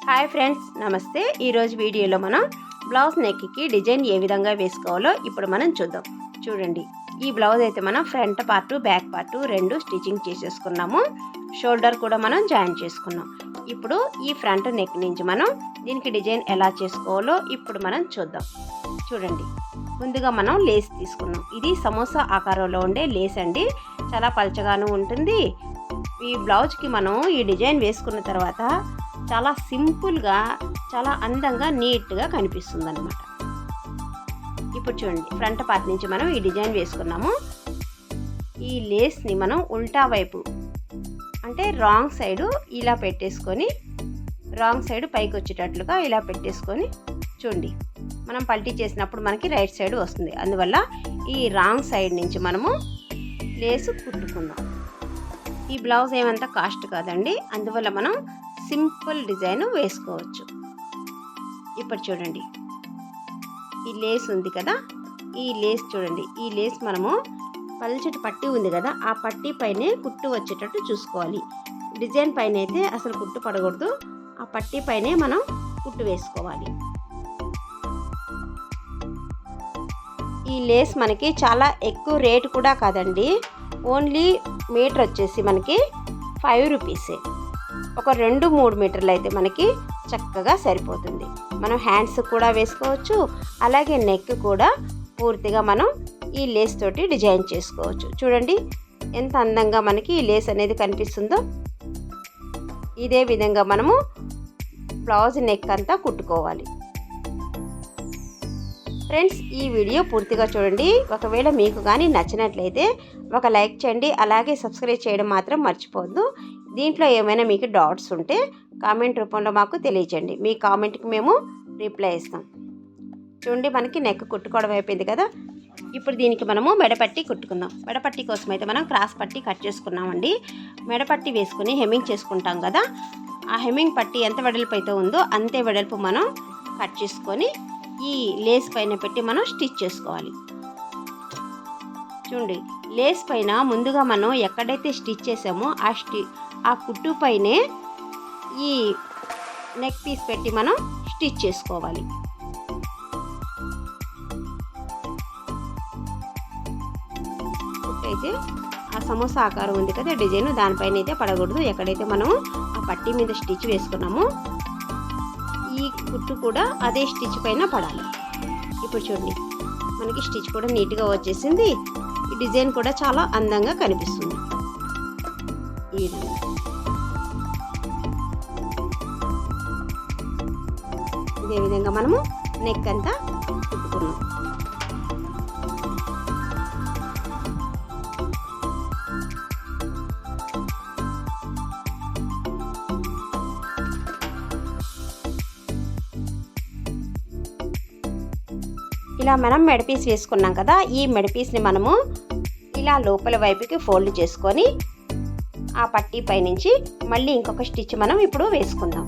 Hi friends, నమస్తే. ఈరోజు వీడియోలో మనం బ్లౌజ్ నెక్కి డిజైన్ ఏ విధంగా వేసుకోవాలో ఇప్పుడు మనం చూద్దాం. చూడండి, ఈ బ్లౌజ్ అయితే మనం ఫ్రంట్ పార్ట్ బ్యాక్ పార్ట్ రెండు స్టిచ్చింగ్ చేసేసుకున్నాము. షోల్డర్ కూడా మనం జాయిన్ చేసుకున్నాం. ఇప్పుడు ఈ ఫ్రంట్ నెక్ నుంచి మనం దీనికి డిజైన్ ఎలా చేసుకోవాలో ఇప్పుడు మనం చూద్దాం. చూడండి, ముందుగా మనం లేస్ తీసుకున్నాం. ఇది సమోసా ఆకారంలో ఉండే లేస్ అండి. చాలా పలచగాను ఉంటుంది. ఈ బ్లౌజ్కి మనం ఈ డిజైన్ వేసుకున్న తర్వాత చాలా సింపుల్గా, చాలా అందంగా, నీట్గా కనిపిస్తుంది అనమాట. ఇప్పుడు చూడండి, ఫ్రంట్ పార్ట్ నుంచి మనం ఈ డిజైన్ వేసుకున్నాము. ఈ లేస్ని మనం ఉల్టా వైపు అంటే రాంగ్ సైడు ఇలా పెట్టేసుకొని, రాంగ్ సైడ్ పైకి వచ్చేటట్లుగా ఇలా పెట్టేసుకొని చూడండి, మనం పల్టీ చేసినప్పుడు మనకి రైట్ సైడ్ వస్తుంది. అందువల్ల ఈ రాంగ్ సైడ్ నుంచి మనము లేసు కుట్టుకుందాం. ఈ బ్లౌజ్ ఏమంతా కాస్ట్ కాదండి, అందువల్ల మనం సింపుల్ డిజైన్ వేసుకోవచ్చు. ఇప్పుడు చూడండి, ఈ లేస్ ఉంది కదా, ఈ లేస్ చూడండి, ఈ లేస్ మనము పల్చటి పట్టీ ఉంది కదా, ఆ పట్టీ పైనే కుట్టు వచ్చేటట్టు చూసుకోవాలి. డిజైన్ పైన అయితే అసలు కుట్టు పడకూడదు, ఆ పట్టీ పైనే మనం కుట్టు వేసుకోవాలి. ఈ లేస్ మనకి చాలా ఎక్కువ రేటు కూడా కాదండి. ఓన్లీ మీటర్ వచ్చేసి మనకి 5 రూపీసే. ఒక 2-3 మీటర్లు అయితే మనకి చక్కగా సరిపోతుంది. మనం హ్యాండ్స్ కూడా వేసుకోవచ్చు, అలాగే నెక్ కూడా పూర్తిగా మనం ఈ లేస్ తోటి డిజైన్ చేసుకోవచ్చు. చూడండి ఎంత అందంగా మనకి ఈ లేస్ అనేది కనిపిస్తుందో. ఇదే విధంగా మనము బ్లౌజ్ నెక్ అంతా కుట్టుకోవాలి. ఫ్రెండ్స్, ఈ వీడియో పూర్తిగా చూడండి. ఒకవేళ మీకు కానీ నచ్చినట్లయితే ఒక లైక్ చేయండి, అలాగే సబ్స్క్రైబ్ చేయడం మాత్రం మర్చిపోవద్దు. దీంట్లో ఏమైనా మీకు డౌట్స్ ఉంటే కామెంట్ రూపంలో మాకు తెలియచేయండి. మీ కామెంట్కి మేము రిప్లై ఇస్తాం. చూడండి, మనకి నెక్ కుట్టుకోవడం అయిపోయింది కదా. ఇప్పుడు దీనికి మనము మెడపట్టి కుట్టుకుందాం. మెడపట్టి కోసం అయితే మనం క్రాస్ పట్టి కట్ చేసుకున్నామండి. మెడపట్టి వేసుకుని హెమ్మింగ్ చేసుకుంటాం కదా, ఆ హెమ్మింగ్ పట్టి ఎంత వెడల్పు అయితే ఉందో అంతే వెడల్పు మనం కట్ చేసుకొని ఈ లేస్ పైన పెట్టి మనం స్టిచ్ చేసుకోవాలి. చూడండి, లేస్ పైన ముందుగా మనం ఎక్కడైతే స్టిచ్ చేసామో ఆ కుట్టు పైనే ఈ నెక్ పీస్ పెట్టి మనం స్టిచ్ చేసుకోవాలి. అయితే ఆ సమోసా ఆకారం ఉంది కదా డిజైన్, దానిపైన అయితే పడకూడదు. ఎక్కడైతే మనం ఆ పట్టీ మీద స్టిచ్ వేసుకున్నామో ఈ కుట్టు కూడా అదే స్టిచ్ పైన పడాలి. ఇప్పుడు చూడండి, మనకి స్టిచ్ కూడా నీట్గా వచ్చేసింది. ఈ డిజైన్ కూడా చాలా అందంగా కనిపిస్తుంది. ఈ విధంగా ఇదే విధంగా మనము నెక్ అంతా కుట్టుకున్నాం. ఇలా మనం మెడపీస్ వేసుకున్నాం కదా, ఈ మెడపీస్ని మనము ఇలా లోపల వైపుకి ఫోల్డ్ చేసుకొని ఆ పట్టీ పైనుంచి మళ్ళీ ఇంకొక స్టిచ్ మనం ఇప్పుడు వేసుకుందాం.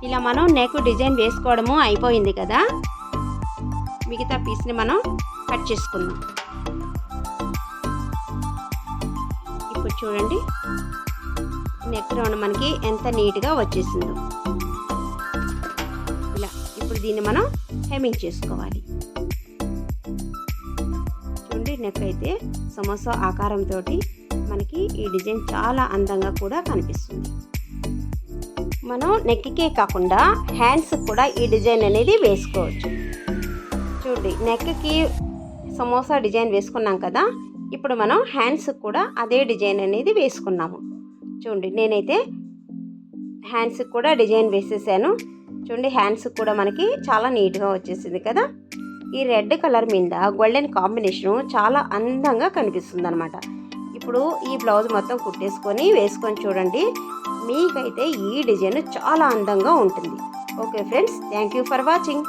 ఇలా మనం నెక్ డిజైన్ వేసుకోవడము అయిపోయింది కదా. మిగతా పీస్ని మనం కట్ చేసుకుందాం. ఇప్పుడు చూడండి, నెక్ రౌండ్ మనకి ఎంత నీట్గా వచ్చేసిందో. ఇలా ఇప్పుడు దీన్ని మనం హెమ్మింగ్ చేసుకోవాలి. చూడండి, నెక్ అయితే సమోసా ఆకారంతో మనకి ఈ డిజైన్ చాలా అందంగా కూడా కనిపిస్తుంది. మనం నెక్కే కాకుండా హ్యాండ్స్ కూడా ఈ డిజైన్ అనేది వేసుకోవచ్చు. చూడండి, నెక్కి సమోసా డిజైన్ వేసుకున్నాం కదా, ఇప్పుడు మనం హ్యాండ్స్ కూడా అదే డిజైన్ అనేది వేసుకున్నాము. చూడండి, నేనైతే హ్యాండ్స్ కూడా డిజైన్ వేసేసాను. చూడండి, హ్యాండ్స్ కూడా మనకి చాలా నీట్గా వచ్చేసింది కదా. ఈ రెడ్ కలర్ మీద గోల్డెన్ కాంబినేషను చాలా అందంగా కనిపిస్తుంది అనమాట. ఇప్పుడు ఈ బ్లౌజ్ మొత్తం కుట్టేసుకొని వేసుకొని చూడండి, మీకైతే ఈ డిజైన్ చాలా అందంగా ఉంటుంది. Okay friends, thank you for watching.